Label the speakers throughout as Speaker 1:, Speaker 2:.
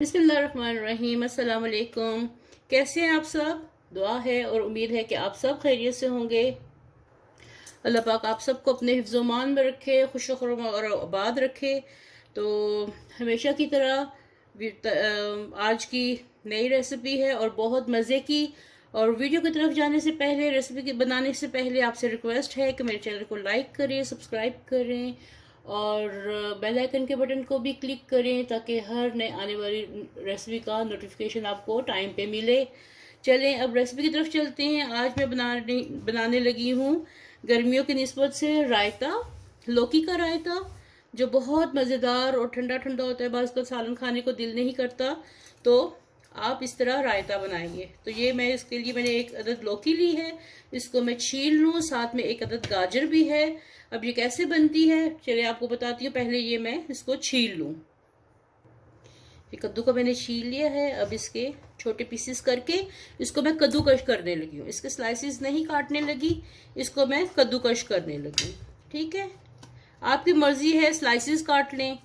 Speaker 1: बिस्मिल्लाहिर्रहमानिर्रहीम। अस्सलाम वालेकुम। कैसे हैं आप सब? दुआ है और उम्मीद है कि आप सब खैरियत से होंगे। अल्लाह पाक आप सबको अपने हिफ्ज़-ओ-मान में रखे, खुश और आबाद रखे। तो हमेशा की तरह आज की नई रेसिपी है और बहुत मज़े की। और वीडियो की तरफ जाने से पहले, रेसिपी के बनाने से पहले आपसे रिक्वेस्ट है कि मेरे चैनल को लाइक करें, सब्सक्राइब करें और बेल आइकन के बटन को भी क्लिक करें ताकि हर नए आने वाली रेसिपी का नोटिफिकेशन आपको टाइम पे मिले। चलें अब रेसिपी की तरफ चलते हैं। आज मैं बनाने लगी हूँ गर्मियों की निस्बत से रायता, लौकी का रायता, जो बहुत मज़ेदार और ठंडा ठंडा होता है। बस का सालन खाने को दिल नहीं करता, तो आप इस तरह रायता बनाइए। तो ये मैं इसके लिए मैंने एक अदद लौकी ली है, इसको मैं छील लूँ। साथ में एक अदद गाजर भी है। अब ये कैसे बनती है चलिए आपको बताती हूँ। पहले ये मैं इसको छील लूँ। ये कद्दू को मैंने छील लिया है। अब इसके छोटे पीसेस करके इसको मैं कद्दूकश करने लगी हूँ। इसके स्लाइसेस नहीं काटने लगी, इसको मैं कद्दूकश करने लगी। ठीक है, आपकी मर्जी है, स्लाइसेस काट लें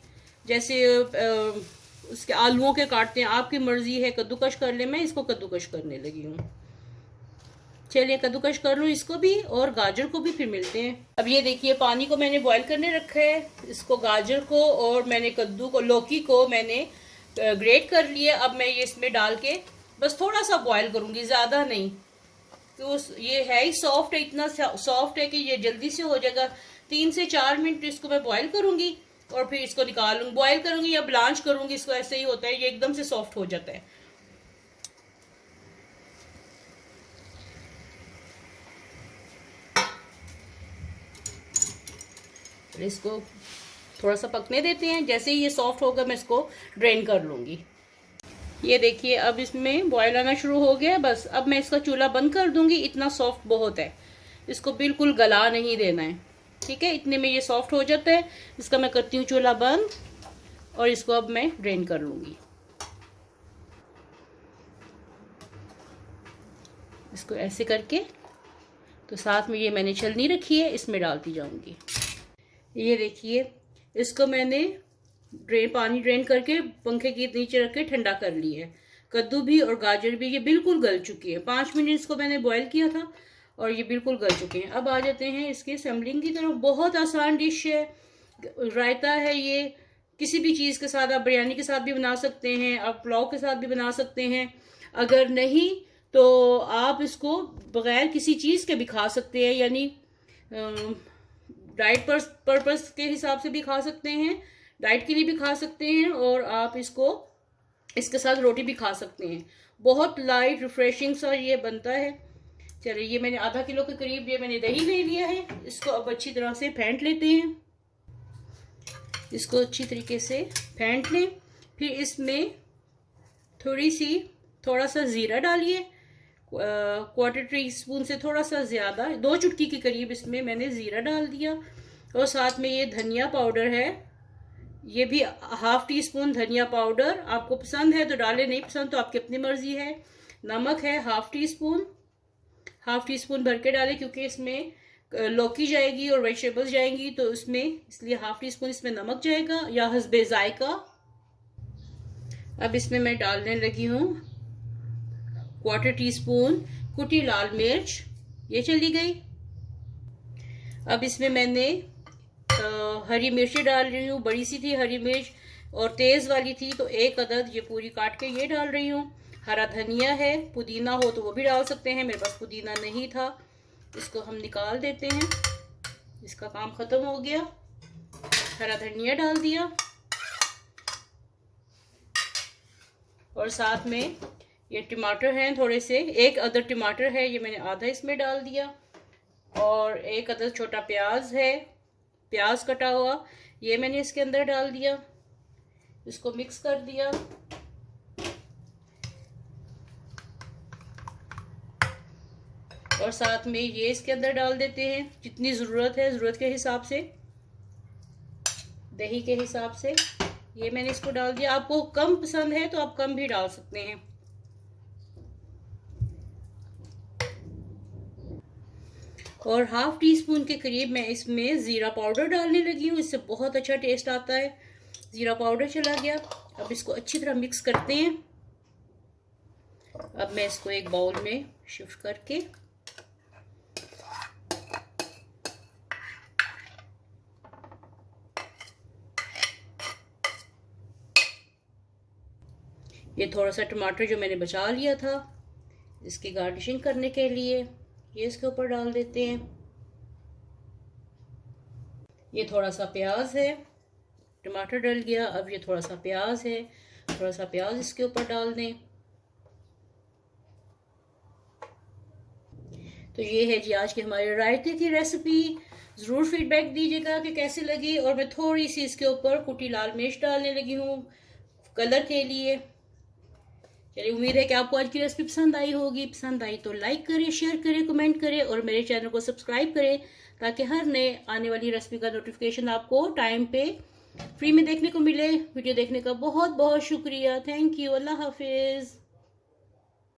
Speaker 1: जैसे उसके आलूओं के काटते हैं, आपकी मर्जी है। कद्दूकश कर ले, मैं इसको कद्दूकश करने लगी हूँ। चलिए कद्दूकश कर लूँ इसको भी और गाजर को भी, फिर मिलते हैं। अब ये देखिए पानी को मैंने बॉईल करने रखा है। इसको गाजर को और मैंने कद्दू को, लौकी को मैंने ग्रेट कर लिया। अब मैं ये इसमें डाल के बस थोड़ा सा बॉईल करूंगी, ज्यादा नहीं। तो ये है ही सॉफ्ट है, इतना सॉफ्ट है कि ये जल्दी से हो जाएगा। 3 से 4 मिनट इसको मैं बॉईल करूंगी और फिर इसको निकालूंगी। बॉईल करूंगी या ब्लांच करूंगी, इसको ऐसे ही होता है, ये एकदम से सॉफ्ट हो जाता है। इसको थोड़ा सा पकने देते हैं। जैसे ही ये सॉफ्ट होगा मैं इसको ड्रेन कर लूंगी। ये देखिए अब इसमें बॉयल आना शुरू हो गया। बस अब मैं इसका चूल्हा बंद कर दूंगी। इतना सॉफ्ट बहुत है, इसको बिल्कुल गला नहीं देना है। ठीक है, इतने में ये सॉफ्ट हो जाता है। इसका मैं करती हूँ चूल्हा बंद और इसको अब मैं ड्रेन कर लूंगी। इसको ऐसे करके, तो साथ में ये मैंने छलनी रखी है, इसमें डालती जाऊंगी। ये देखिए इसको मैंने पानी ड्रेन करके पंखे के नीचे रख के ठंडा कर लिया है। कद्दू भी और गाजर भी ये बिल्कुल गल चुकी है। 5 मिनट इसको मैंने बॉईल किया था और ये बिल्कुल गल चुके हैं। अब आ जाते हैं इसके असेंबलिंग की तरफ। बहुत आसान डिश है, रायता है ये। किसी भी चीज़ के साथ, आप बिरयानी के साथ भी बना सकते हैं, आप पुलाव के साथ भी बना सकते हैं। अगर नहीं तो आप इसको बगैर किसी चीज़ के भी खा सकते हैं, यानी डाइट पर्पस के हिसाब से भी खा सकते हैं, डाइट के लिए भी खा सकते हैं, और आप इसको इसके साथ रोटी भी खा सकते हैं। बहुत लाइट रिफ्रेशिंग सा ये बनता है। चलिए ये मैंने आधा किलो के करीब ये मैंने दही ले लिया है। इसको अब अच्छी तरह से फेंट लेते हैं। इसको अच्छी तरीके से फेंट लें। फिर इसमें थोड़ा सा जीरा डालिए। 1/4 टीस्पून से थोड़ा सा ज्यादा, 2 चुटकी के करीब इसमें मैंने जीरा डाल दिया। और साथ में ये धनिया पाउडर है, ये भी 1/2 टीस्पून धनिया पाउडर। आपको पसंद है तो डालें, नहीं पसंद तो आपकी अपनी मर्जी है। नमक है 1/2 टीस्पून, 1/2 टीस्पून भर के डालें क्योंकि इसमें लौकी जाएगी और वेजिटेबल्स जाएंगी, तो इसमें इसलिए 1/2 टीस्पून इसमें नमक जाएगा या हस्बे जायका। अब इसमें मैं डालने लगी हूँ 1/4 टीस्पून कुटी लाल मिर्च, ये चली गई। अब इसमें मैंने हरी मिर्ची डाल रही हूँ। बड़ी सी थी हरी मिर्च और तेज वाली थी, तो 1 अदद ये पूरी काट के ये डाल रही हूँ। हरा धनिया है, पुदीना हो तो वो भी डाल सकते हैं, मेरे पास पुदीना नहीं था। इसको हम निकाल देते हैं, इसका काम खत्म हो गया। हरा धनिया डाल दिया और साथ में ये टमाटर हैं थोड़े से, 1 अदद टमाटर है, ये मैंने आधा इसमें डाल दिया। और 1 अदद छोटा प्याज है, प्याज कटा हुआ, ये मैंने इसके अंदर डाल दिया। इसको मिक्स कर दिया। और साथ में ये इसके अंदर डाल देते हैं जितनी ज़रूरत है, ज़रूरत के हिसाब से, दही के हिसाब से ये मैंने इसको डाल दिया। आपको कम पसंद है तो आप कम भी डाल सकते हैं। और 1/2 टीस्पून के करीब मैं इसमें ज़ीरा पाउडर डालने लगी हूँ, इससे बहुत अच्छा टेस्ट आता है। ज़ीरा पाउडर चला गया। अब इसको अच्छी तरह मिक्स करते हैं। अब मैं इसको एक बाउल में शिफ्ट करके ये थोड़ा सा टमाटर जो मैंने बचा लिया था इसकी गार्निशिंग करने के लिए ये इसके ऊपर डाल देते हैं। ये थोड़ा सा प्याज है, टमाटर डल गया। अब ये थोड़ा सा प्याज है, थोड़ा सा प्याज इसके ऊपर डाल दें। तो ये है जी आज की हमारी रायते की रेसिपी। ज़रूर फीडबैक दीजिएगा कि कैसी लगी। और मैं थोड़ी सी इसके ऊपर कुटी लाल मिर्च डालने लगी हूँ कलर के लिए। चलिए, उम्मीद है कि आपको आज की रेसिपी पसंद आई होगी। पसंद आई तो लाइक करें, शेयर करें, कमेंट करें और मेरे चैनल को सब्सक्राइब करें ताकि हर नए आने वाली रेसिपी का नोटिफिकेशन आपको टाइम पे फ्री में देखने को मिले। वीडियो देखने का बहुत बहुत शुक्रिया। Thank you. अल्लाह हाफिज़।